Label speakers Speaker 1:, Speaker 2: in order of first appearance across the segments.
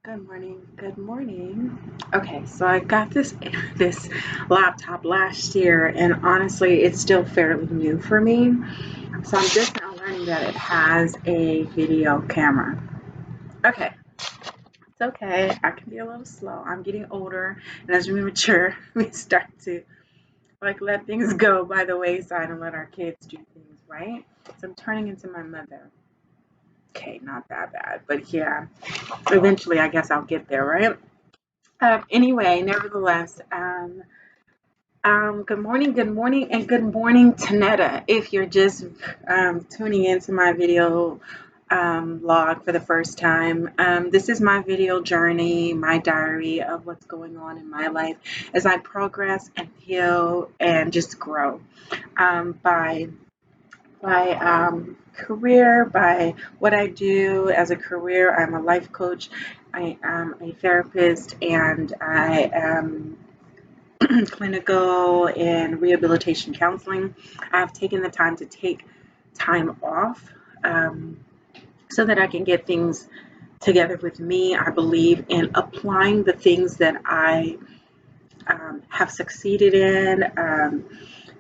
Speaker 1: Good morning. Good morning. Okay, so I got this laptop last year, and honestly, it's still fairly new for me. So I'm just now learning that it has a video camera. Okay, it's okay. I can be a little slow. I'm getting older, and as we mature, we start to let things go by the wayside and let our kids do things, right? So I'm turning into my mother. Okay, not that bad, but yeah, eventually I guess I'll get there, right? Anyway, nevertheless, good morning, and good morning, Tanetta. If you're just tuning into my video log for the first time, this is my video journey, my diary of what's going on in my life as I progress and heal and just grow by career, by what I do as a career. I'm a life coach, I am a therapist, and I am clinical and rehabilitation counseling. I've taken the time to take time off um, so that I can get things together with me. I believe in applying the things that I have succeeded in.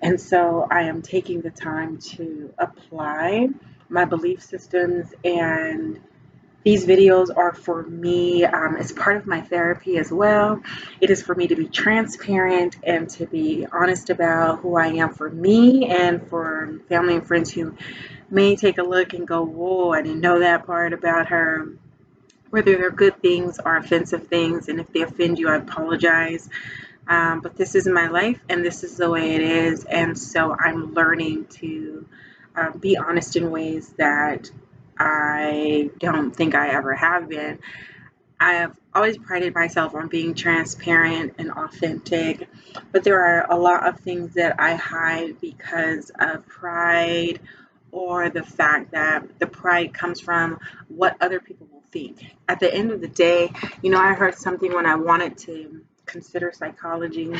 Speaker 1: And so I am taking the time to apply my belief systems, and these videos are for me. It's part of my therapy as well. It is for me to be transparent and to be honest about who I am for me and for family and friends who may take a look and go, whoa, I didn't know that part about her. Whether they're good things or offensive things, and if they offend you, I apologize. But this is my life, and this is the way it is. And so I'm learning to be honest in ways that I don't think I ever have been. I have always prided myself on being transparent and authentic, but there are a lot of things that I hide because of pride, or the fact that the pride comes from what other people will think. At the end of the day, I heard something when I wanted to consider psychology,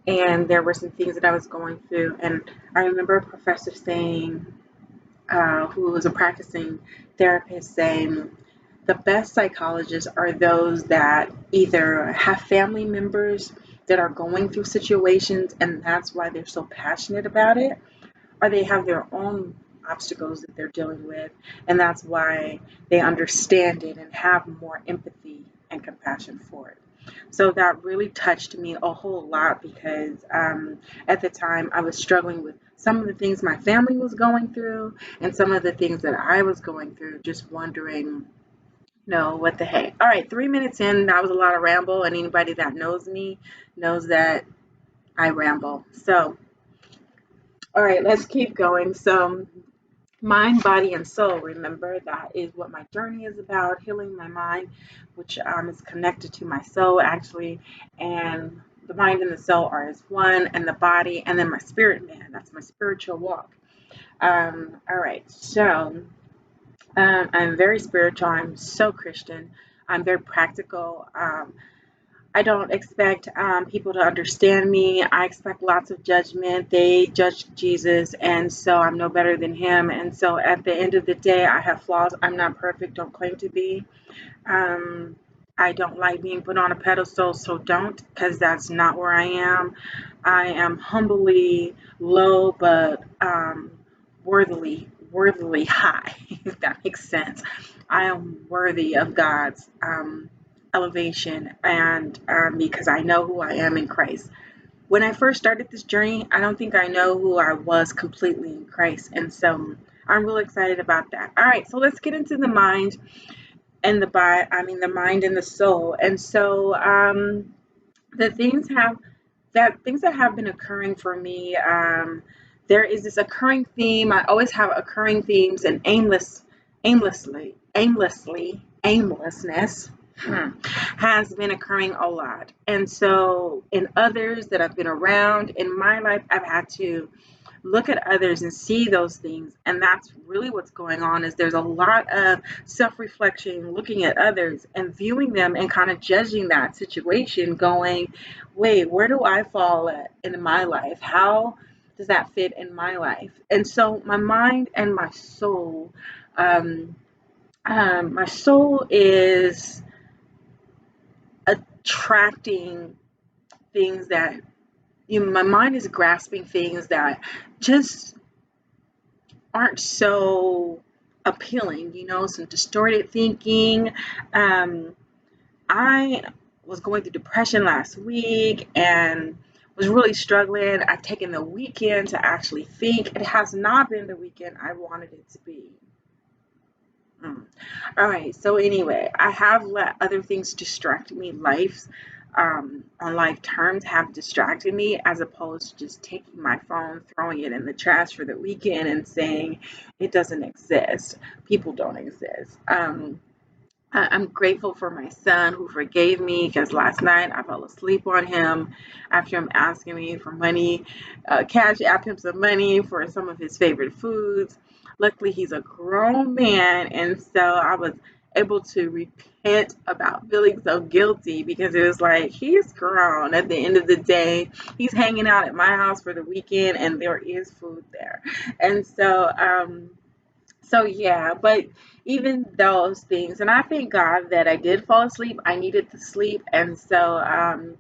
Speaker 1: and there were some things that I was going through, and I remember a professor saying, who was a practicing therapist, saying, the best psychologists are those that either have family members that are going through situations and that's why they're so passionate about it, or they have their own obstacles that they're dealing with, and that's why they understand it and have more empathy and compassion for it. So that really touched me a whole lot because at the time I was struggling with some of the things my family was going through and some of the things that I was going through, just wondering, no, what the heck. All right, 3 minutes in, that was a lot of ramble, and anybody that knows me knows that I ramble. So, all right, let's keep going. So, mind, body, and soul. Remember, that is what my journey is about, healing my mind, which is connected to my soul, actually. And the mind and the soul are as one, and the body, and then my spirit man. That's my spiritual walk. All right, so I'm very spiritual. I'm so Christian. I'm very practical. I don't expect people to understand me. I expect lots of judgment. They judge Jesus, and so I'm no better than him. And so at the end of the day, I have flaws. I'm not perfect. Don't claim to be. Um, I don't like being put on a pedestal, so don't, because that's not where I am. I am humbly low, but worthily high, if that makes sense. I am worthy of God's elevation, and because I know who I am in Christ. When I first started this journey, I don't think I know who I was completely in Christ, and so I'm really excited about that. All right, so let's get into the mind and the mind and the soul. And so the things that have been occurring for me. There is this occurring theme. I always have occurring themes, and aimlessness has been occurring a lot. And so in others that I've been around in my life, I've had to look at others and see those things, and that's really what's going on. Is there's a lot of self-reflection, looking at others and viewing them and kind of judging that situation, going, wait, where do I fall at in my life? How does that fit in my life? And so my mind and my soul, my soul is attracting things that, my mind is grasping things that just aren't so appealing, some distorted thinking. Um, I was going through depression last week and was really struggling. I've taken the weekend to actually think. It has not been the weekend I wanted it to be. Mm. All right. So anyway, I have let other things distract me. On life terms have distracted me as opposed to just taking my phone, throwing it in the trash for the weekend and saying it doesn't exist. People don't exist. I'm grateful for my son who forgave me because last night I fell asleep on him after him asking me for money, cash app him some money for some of his favorite foods. Luckily, he's a grown man, and so I was able to repent about feeling so guilty because it was like he's grown. At the end of the day, he's hanging out at my house for the weekend, and there is food there, and so yeah, but even those things, and I thank God that I did fall asleep. I needed the sleep, and so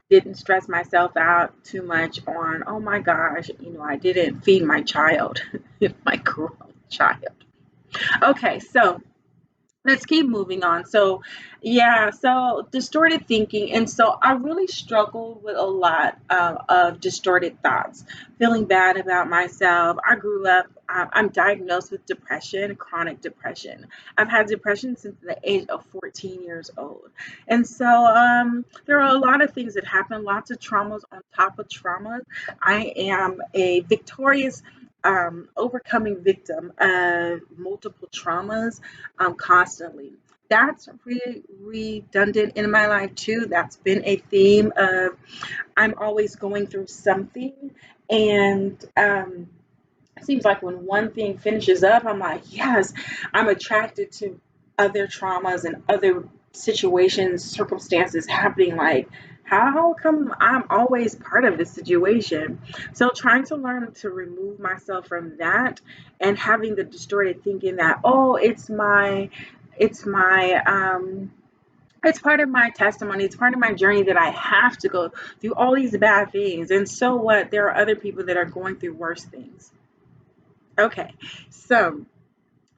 Speaker 1: didn't stress myself out too much on, oh my gosh, I didn't feed my child, my grown child. Okay, so let's keep moving on. So, yeah, so distorted thinking. And so I really struggled with a lot of distorted thoughts, feeling bad about myself. I grew up, I'm diagnosed with depression, chronic depression. I've had depression since the age of 14 years old. And so there are a lot of things that happen, lots of traumas on top of traumas. I am a victorious, overcoming victim of multiple traumas constantly. That's really redundant in my life too. That's been a theme of I'm always going through something, and it seems like when one thing finishes up, I'm like, yes, I'm attracted to other traumas and other situations, circumstances happening. Like, how come I'm always part of this situation? So, trying to learn to remove myself from that and having the distorted thinking that, oh, it's my, it's part of my testimony. It's part of my journey that I have to go through all these bad things. And so what? There are other people that are going through worse things. Okay, so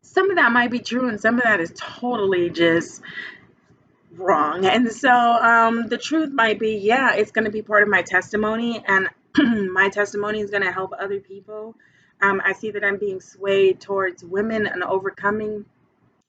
Speaker 1: some of that might be true, and some of that is totally just wrong. And so the truth might be, yeah, it's going to be part of my testimony, and my testimony is going to help other people. I see that I'm being swayed towards women and overcoming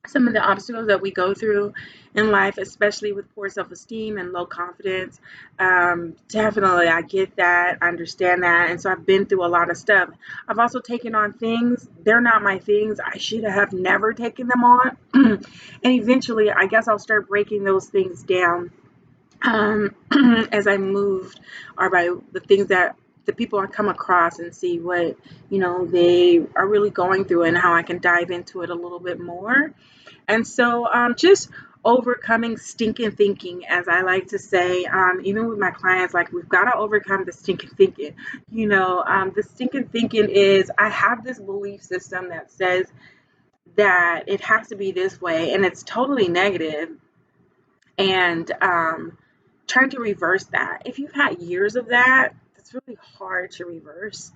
Speaker 1: some of the obstacles that we go through in life, especially with poor self-esteem and low confidence. Definitely, I get that, I understand that, and so I've been through a lot of stuff. I've also taken on things, they're not my things. I should have never taken them on. And eventually, I guess I'll start breaking those things down as I moved, or by the things that the people I come across and see what they are really going through and how I can dive into it a little bit more. And so just overcoming stinking thinking, as I like to say, even with my clients, like we've got to overcome the stinking thinking. The stinking thinking is I have this belief system that says that it has to be this way, and it's totally negative. And trying to reverse that. If you've had years of that, it's really hard to reverse.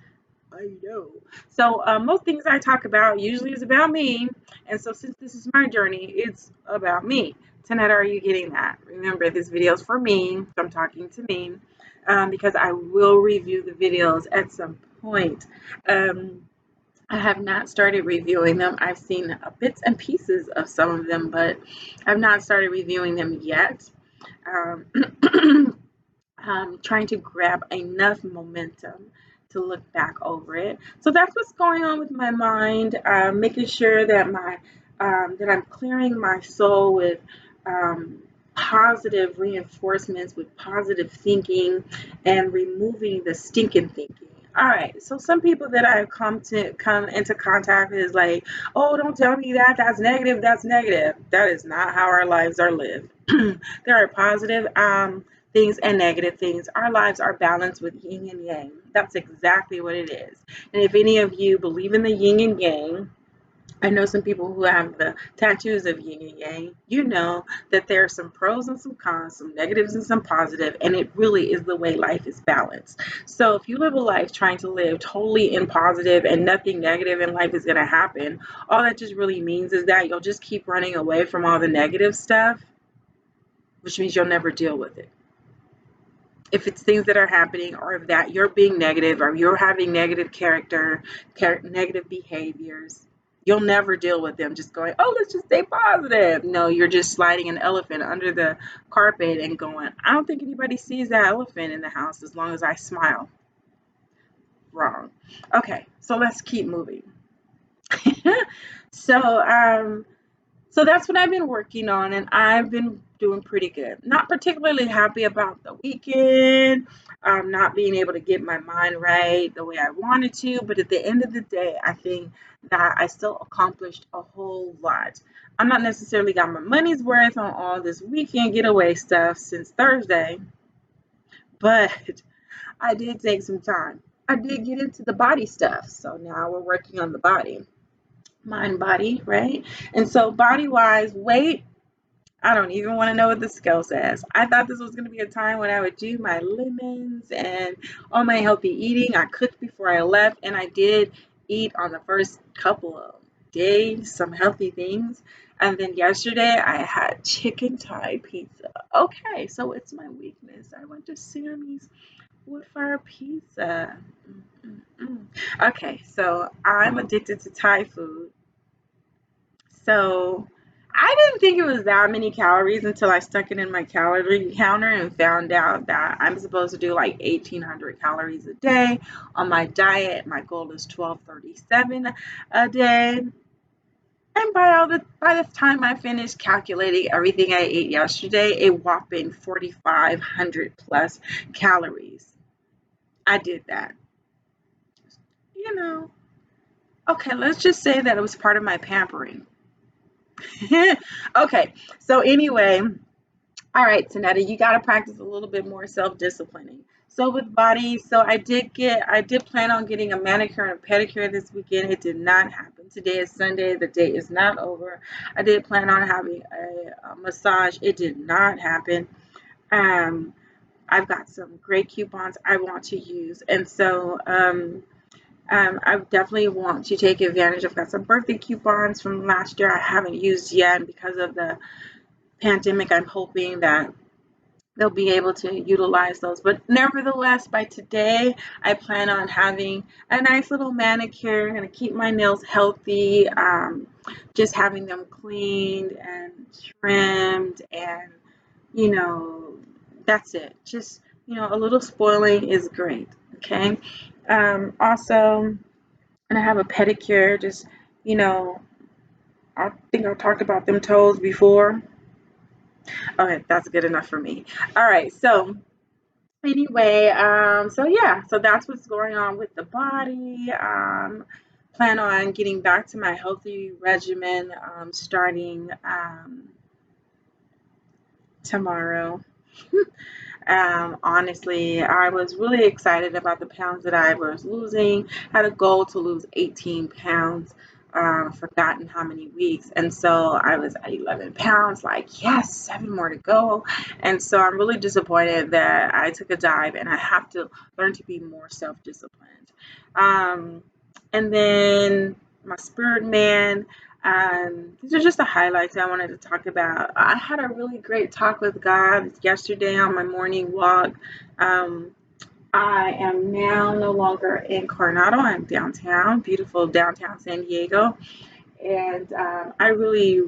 Speaker 1: I know. So most things I talk about usually is about me. And so since this is my journey, it's about me. Tanetta, are you getting that? Remember, this video is for me. So I'm talking to me because I will review the videos at some point. I have not started reviewing them. I've seen bits and pieces of some of them, but I've not started reviewing them yet. Um, trying to grab enough momentum to look back over it. So that's what's going on with my mind, making sure that that I'm clearing my soul with positive reinforcements, with positive thinking, and removing the stinking thinking. All right, so some people that I've come into contact with is like, oh, don't tell me that. That's negative. That's negative. That is not how our lives are lived. There are positive things and negative things. Our lives are balanced with yin and yang. That's exactly what it is. And if any of you believe in the yin and yang, I know some people who have the tattoos of yin and yang. You know that there are some pros and some cons, some negatives and some positive, and it really is the way life is balanced. So if you live a life trying to live totally in positive and nothing negative in life is going to happen, all that just really means is that you'll just keep running away from all the negative stuff, which means you'll never deal with it. If it's things that are happening, or if that you're being negative, or you're having negative negative behaviors, you'll never deal with them just going, oh, let's just stay positive. No, you're just sliding an elephant under the carpet and going, I don't think anybody sees that elephant in the house as long as I smile. Wrong. Okay, so let's keep moving. so so that's what I've been working on, and I've been doing pretty good. Not particularly happy about the weekend, not being able to get my mind right the way I wanted to, but at the end of the day, I think that I still accomplished a whole lot. I'm not necessarily got my money's worth on all this weekend getaway stuff since Thursday, but I did take some time. I did get into the body stuff, so now we're working on the body, mind, body, right? And so, body wise, weight, I don't even want to know what the scale says. I thought this was going to be a time when I would do my lemons and all my healthy eating. I cooked before I left, and I did eat on the first couple of days some healthy things. And then yesterday I had chicken Thai pizza. Okay, so it's my weakness. I went to Sammy's wood fire pizza. Mm-mm-mm. Okay, so I'm addicted to Thai food. So I didn't think it was that many calories until I stuck it in my calorie counter and found out that I'm supposed to do like 1,800 calories a day on my diet. My goal is 1,237 a day. And by the time I finished calculating everything I ate yesterday, a whopping 4,500 plus calories. I did that. You know, okay, let's just say that it was part of my pampering. Okay, so anyway, all right, Tanetta, you got to practice a little bit more self-disciplining. So with body, so I did plan on getting a manicure and a pedicure this weekend. It did not happen. Today is Sunday. The day is not over. I did plan on having a massage. It did not happen. Um, I've got some great coupons I want to use, and so I definitely want to take advantage. I've got some birthday coupons from last year I haven't used yet, and because of the pandemic, I'm hoping that they'll be able to utilize those. But nevertheless, by today, I plan on having a nice little manicure. I'm going to keep my nails healthy, just having them cleaned and trimmed, and you know, that's it. Just, a little spoiling is great. Okay. Also, and I have a pedicure, just, you know, I think I talked about them toes before. Okay, that's good enough for me. All right, so anyway, so yeah, so that's what's going on with the body. Plan on getting back to my healthy regimen starting tomorrow. Honestly, I was really excited about the pounds that I was losing. Had a goal to lose 18 pounds. Forgotten how many weeks, and so I was at 11 pounds. Like, yes, 7 more to go. And so I'm really disappointed that I took a dive, and I have to learn to be more self-disciplined. Um, and then my spirit man. These are just the highlights I wanted to talk about. I had a really great talk with God yesterday on my morning walk. Um, I am now no longer in Coronado. I'm downtown, beautiful downtown San Diego. And I really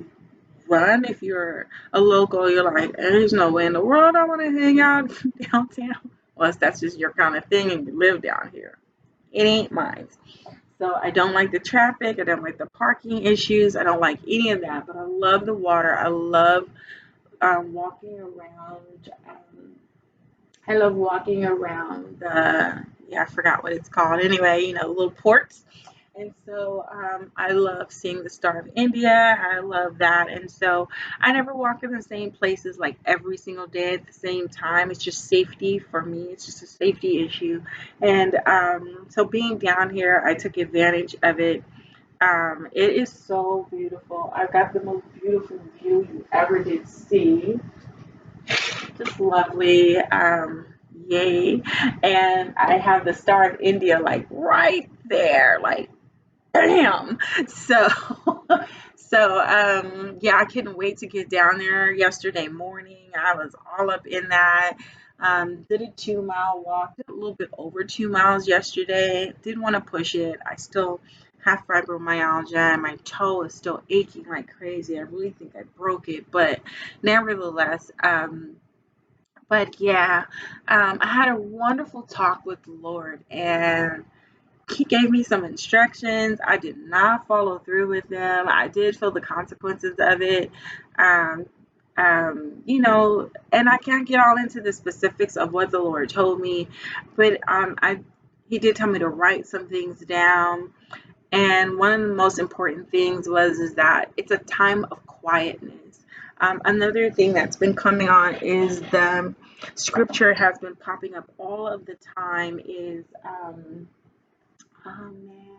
Speaker 1: run. If you're a local, you're like, there's no way in the world I want to hang out downtown. Unless that's just your kind of thing and you live down here. It ain't mine. So I don't like the traffic. I don't like the parking issues. I don't like any of that. But I love the water. I love walking around. I love walking around the, yeah, I forgot what it's called. Anyway, little ports. And so I love seeing the Star of India. I love that. And so I never walk in the same places like every single day at the same time. It's just safety for me. It's just a safety issue. And so being down here, I took advantage of it It is so beautiful. I've got the most beautiful view you ever did see. Just lovely. Yay. And I have the Star of India like right there, like bam. So yeah, I couldn't wait to get down there yesterday morning. I was all up in that. Did a 2 mile walk, did a little bit over 2 miles yesterday. Didn't want to push it. I still have fibromyalgia and my toe is still aching like crazy. I really think I broke it, but nevertheless, but yeah, I had a wonderful talk with the Lord, and he gave me some instructions. I did not follow through with them. I did feel the consequences of it. Um, and I can't get all into the specifics of what the Lord told me, but he did tell me to write some things down. And one of the most important things is that it's a time of quietness. Another thing that's been coming on is the scripture has been popping up all of the time is oh man,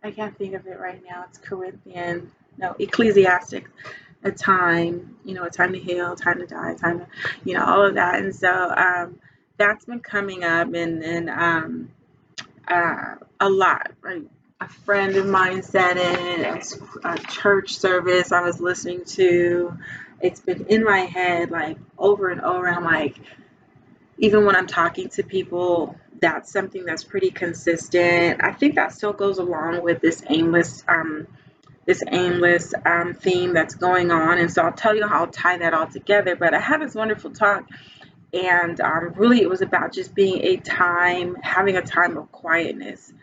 Speaker 1: I can't think of it right now. It's Corinthian, no, Ecclesiastic. A time, a time to heal, time to die, time to, all of that. And so that's been coming up, and a lot. Right? A friend of mine said it. It's a church service I was listening to. It's been in my head like over and over. I'm like, even when I'm talking to people, that's something that's pretty consistent. I think that still goes along with this aimless theme that's going on. And so I'll tell you how I'll tie that all together. But I had this wonderful talk, and really it was about just having a time of quietness.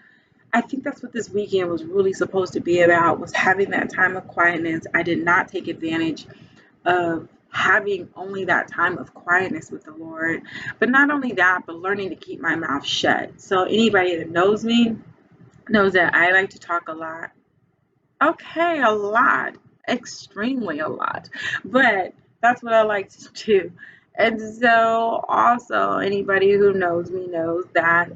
Speaker 1: I think that's what this weekend was really supposed to be about, was having that time of quietness. I did not take advantage of having only that time of quietness with the Lord. But not only that, but learning to keep my mouth shut. So anybody that knows me knows that I like to talk a lot. Okay, a lot. Extremely a lot. But that's what I like to do. And so also anybody who knows me knows that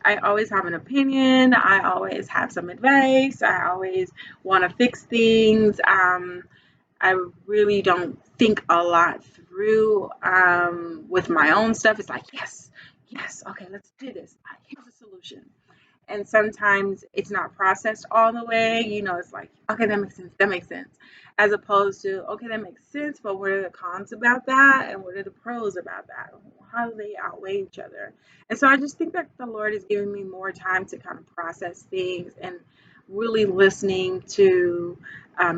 Speaker 1: I always have an opinion. I always have some advice. I always want to fix things. I really don't think a lot through with my own stuff. It's like, yes, yes, okay, let's do this. Here's a solution. And sometimes it's not processed all the way. It's like, okay, that makes sense. That makes sense. As opposed to, okay, that makes sense, but what are the cons about that? And what are the pros about that? How do they outweigh each other? And so I just think that the Lord is giving me more time to kind of process things and really listening to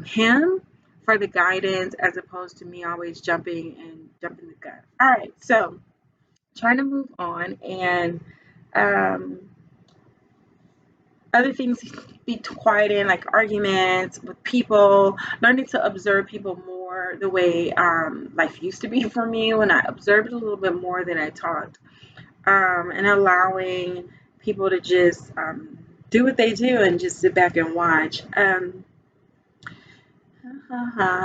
Speaker 1: Him for the guidance as opposed to me always jumping the gun. All right, so trying to move on and um, other things be quiet in, like arguments with people, learning to observe people more the way life used to be for me when I observed a little bit more than I talked, and allowing people to just do what they do and just sit back and watch.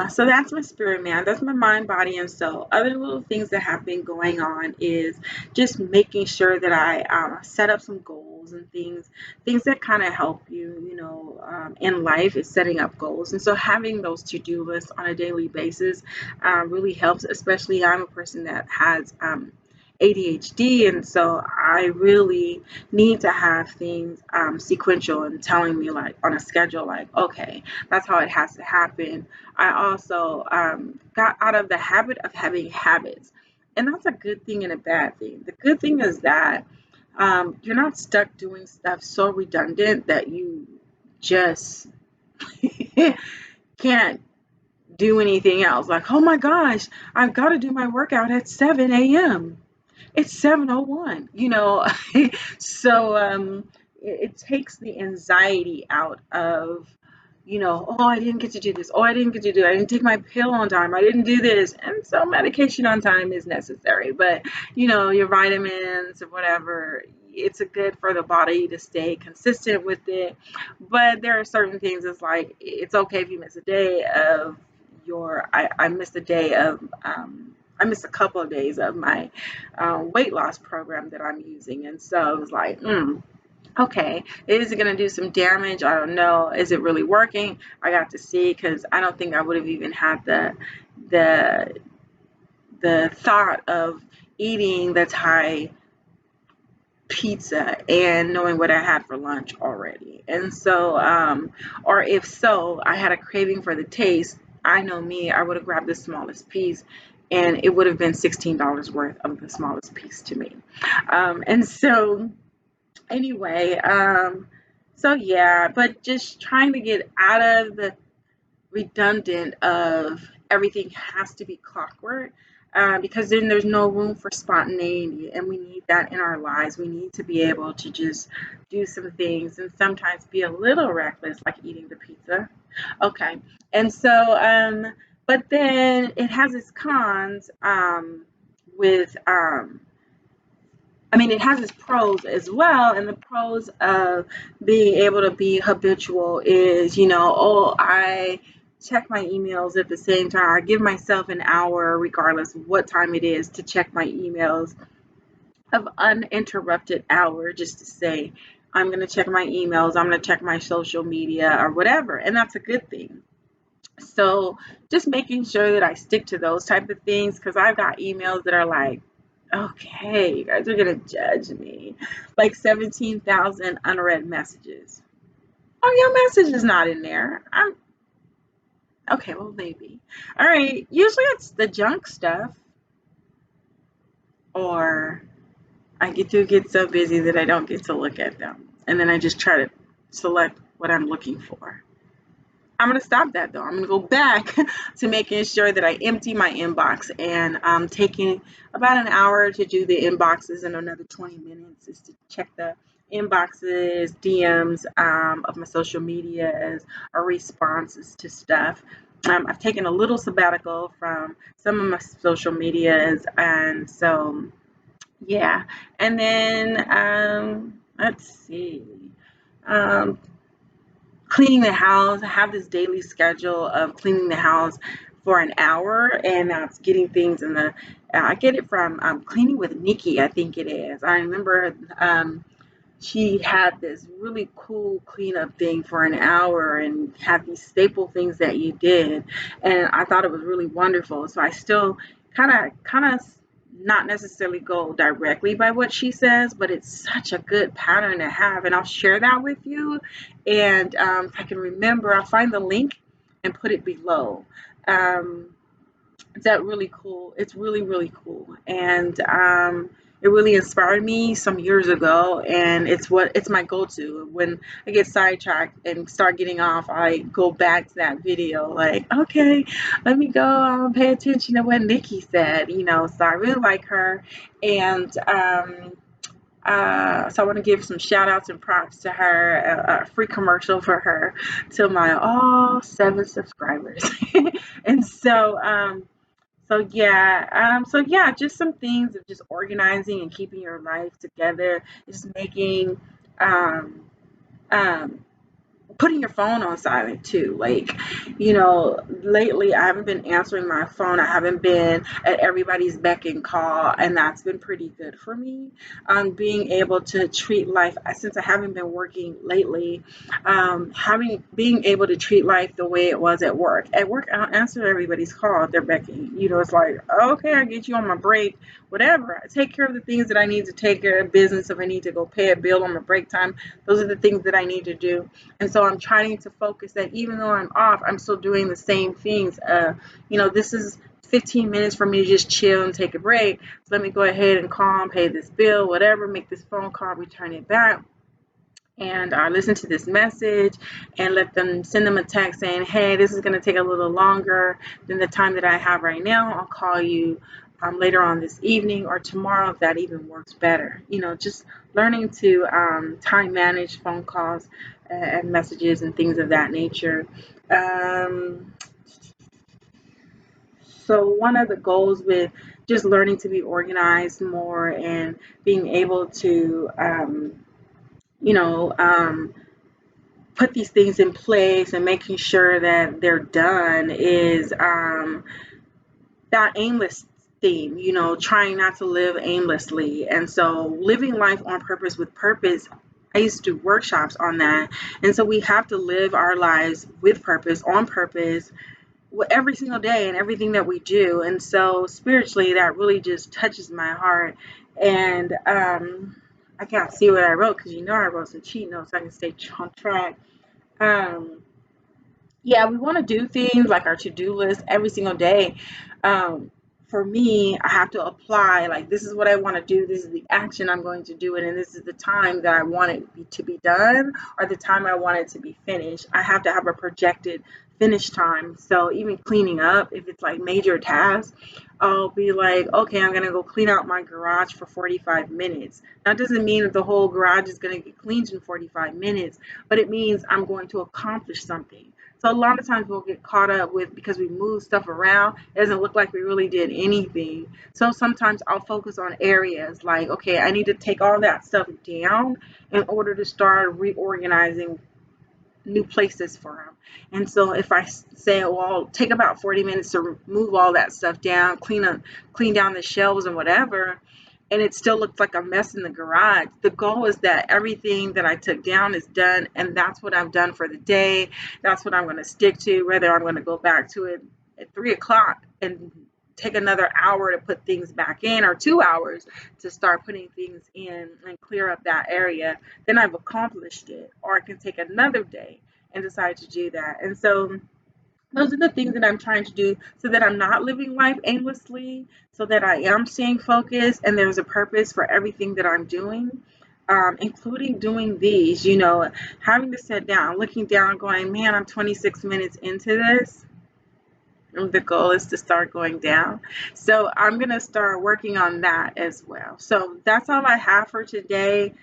Speaker 1: So that's my spirit, man. That's my mind, body, and soul. Other little things that have been going on is just making sure that I set up some goals and things that kind of help you, in life is setting up goals. And so having those to-do lists on a daily basis really helps, especially I'm a person that has ADHD, and so I really need to have things sequential and telling me like on a schedule, like, okay, that's how it has to happen. I also got out of the habit of having habits, and that's a good thing and a bad thing. The good thing is that you're not stuck doing stuff so redundant that you just can't do anything else. Like, oh my gosh, I've got to do my workout at 7 a.m. It's 7:01, so it takes the anxiety out of, oh, I didn't get to do this. Oh, I didn't get to do it. I didn't take my pill on time. I didn't do this. And so medication on time is necessary. But, your vitamins or whatever, it's a good for the body to stay consistent with it. But there are certain things it's like, it's okay if you miss a day of I missed a day of, I missed a couple of days of my weight loss program that I'm using. And so it was like, okay, is it going to do some damage? I don't know. Is it really working? I got to see, because I don't think I would have even had the the thought of eating the Thai pizza and knowing what I had for lunch already. And so, or if so, I had a craving for the taste. I know me, I would have grabbed the smallest piece, and it would have been $16 worth of the smallest piece to me. And so, anyway, so yeah, but just trying to get out of the redundant of everything has to be clockwork, because then there's no room for spontaneity, and we need that in our lives. We need to be able to just do some things and sometimes be a little reckless, like eating the pizza. Okay, and so but then it has its cons, with I mean, it has its pros as well, and the pros of being able to be habitual is, oh, I check my emails at the same time. I give myself an hour, regardless of what time it is, to check my emails of uninterrupted hour, just to say, I'm going to check my emails, I'm going to check my social media or whatever, and that's a good thing. So just making sure that I stick to those type of things, because I've got emails that are like, okay, you guys are gonna judge me. Like 17,000 unread messages. Oh, your message is not in there. I'm okay, well maybe. All right. Usually it's the junk stuff, or I get so busy that I don't get to look at them. And then I just try to select what I'm looking for. I'm going to stop that though. I'm going to go back to making sure that I empty my inbox, and I'm taking about an hour to do the inboxes, and another 20 minutes is to check the inboxes, DMs, of my social medias, or responses to stuff. I've taken a little sabbatical from some of my social medias, and so yeah. And then let's see. Um, Cleaning the house. I have this daily schedule of cleaning the house for an hour, and that's getting things in the. I get it from Cleaning with Nikki, I think it is. I remember she had this really cool cleanup thing for an hour and had these staple things that you did, and I thought it was really wonderful. So I still kind of not necessarily go directly by what she says, but it's such a good pattern to have, and I'll share that with you. And if I can remember, I'll find the link and put it below. Um, is that really cool? It's really, really cool. And it really inspired me some years ago. And it's my go-to. When I get sidetracked and start getting off, I go back to that video like, okay, let me go pay attention to what Nikki said. So I really like her. And so I want to give some shout outs and props to her, a free commercial for her, to my all 7 subscribers. And so yeah, just some things of just organizing and keeping your life together, just making um, um, putting your phone on silent too. Like, lately I haven't been answering my phone. I haven't been at everybody's beck and call, and that's been pretty good for me. Being able to treat life, since I haven't been working lately, having being able to treat life the way it was at work. At work, I don't answer everybody's call if they're becking. It's like, okay, I get you on my break, whatever. I take care of the things that I need to take care of business. If I need to go pay a bill on my break time, those are the things that I need to do. And so I'm trying to focus that even though I'm off, I'm still doing the same things. This is 15 minutes for me to just chill and take a break. So let me go ahead and call and pay this bill, whatever, make this phone call, return it back, and listen to this message, and send them a text saying, hey, this is going to take a little longer than the time that I have right now. I'll call you later on this evening or tomorrow, if that even works better. Just learning to time manage phone calls and messages and things of that nature. Um, so one of the goals with just learning to be organized more and being able to you know, um, put these things in place and making sure that they're done is that aimless theme, trying not to live aimlessly. And so living life on purpose with purpose I used to do workshops on that. And so we have to live our lives with purpose, on purpose, every single day and everything that we do. And so spiritually, that really just touches my heart. And I can't see what I wrote because I wrote some cheat notes so I can stay on track. Um, yeah, we want to do things like our to-do list every single day. Um, for me, I have to apply, like, this is what I want to do, this is the action I'm going to do it, and this is the time that I want it to be done, or the time I want it to be finished. I have to have a projected finish time. So even cleaning up, if it's like major tasks, I'll be like, okay, I'm going to go clean out my garage for 45 minutes. That doesn't mean that the whole garage is going to get cleaned in 45 minutes, but it means I'm going to accomplish something. So a lot of times we'll get caught up with, because we move stuff around, it doesn't look like we really did anything. So sometimes I'll focus on areas like, okay, I need to take all that stuff down in order to start reorganizing new places for them. And so if I say, well, take about 40 minutes to move all that stuff down, clean down the shelves and whatever, and it still looks like a mess in the garage. The goal is that everything that I took down is done, and that's what I've done for the day. That's what I'm going to stick to, whether I'm going to go back to it at 3 o'clock and take another hour to put things back in, or 2 hours to start putting things in and clear up that area. Then I've accomplished it. Or I can take another day and decide to do that. And so those are the things that I'm trying to do so that I'm not living life aimlessly, so that I am staying focused and there's a purpose for everything that I'm doing, including doing these, having to sit down, looking down, going, man, I'm 26 minutes into this. The goal is to start going down. So I'm going to start working on that as well. So that's all I have for today.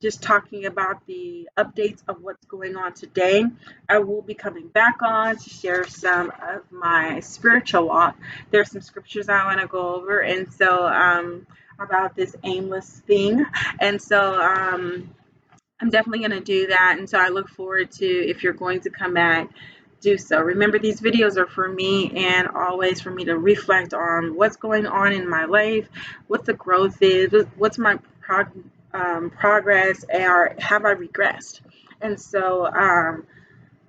Speaker 1: Just talking about the updates of what's going on today. I will be coming back on to share some of my spiritual walk. There's some scriptures I want to go over, and so about this aimless thing. And so I'm definitely going to do that. And so I look forward to, if you're going to come back, do so. Remember, these videos are for me, and always for me to reflect on what's going on in my life, what the growth is, what's my progress, or have I regressed. And so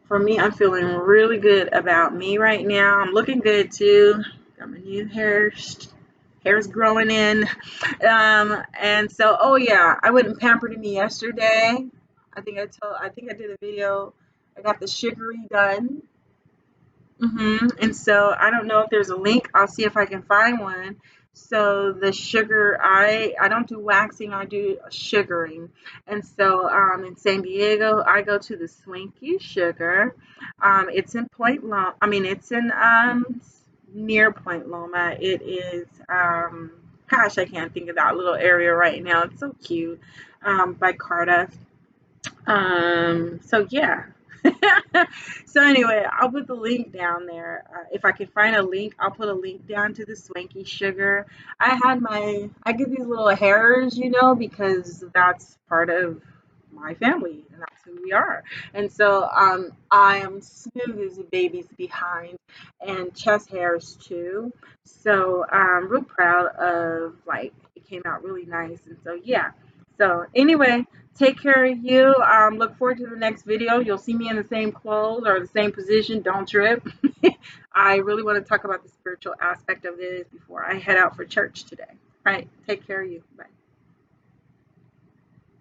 Speaker 1: for me, I'm feeling really good about me right now. I'm looking good too. Got my new hair's growing in. And so, oh yeah, I went and pampered me yesterday. I think I did a video. I got the sugary done. And so I don't know if there's a link. I'll see if I can find one. So the sugar, I don't do waxing, I do sugaring. And so in San Diego, I go to the Swanky Sugar. It's in Point Loma. I mean, it's in near Point Loma. It is gosh, I can't think of that little area right now. It's so cute. By Carta. So yeah. So anyway, I'll put the link down there. If I can find a link, I'll put a link down to the Swanky Sugar. I get these little hairs, because that's part of my family and that's who we are. And so I am smooth as a baby's behind, and chest hairs too. So I'm real proud of, like, it came out really nice. And so yeah. So anyway, take care of you. Look forward to the next video. You'll see me in the same clothes or the same position. Don't trip. I really want to talk about the spiritual aspect of this before I head out for church today. All right. Take care of you. Bye.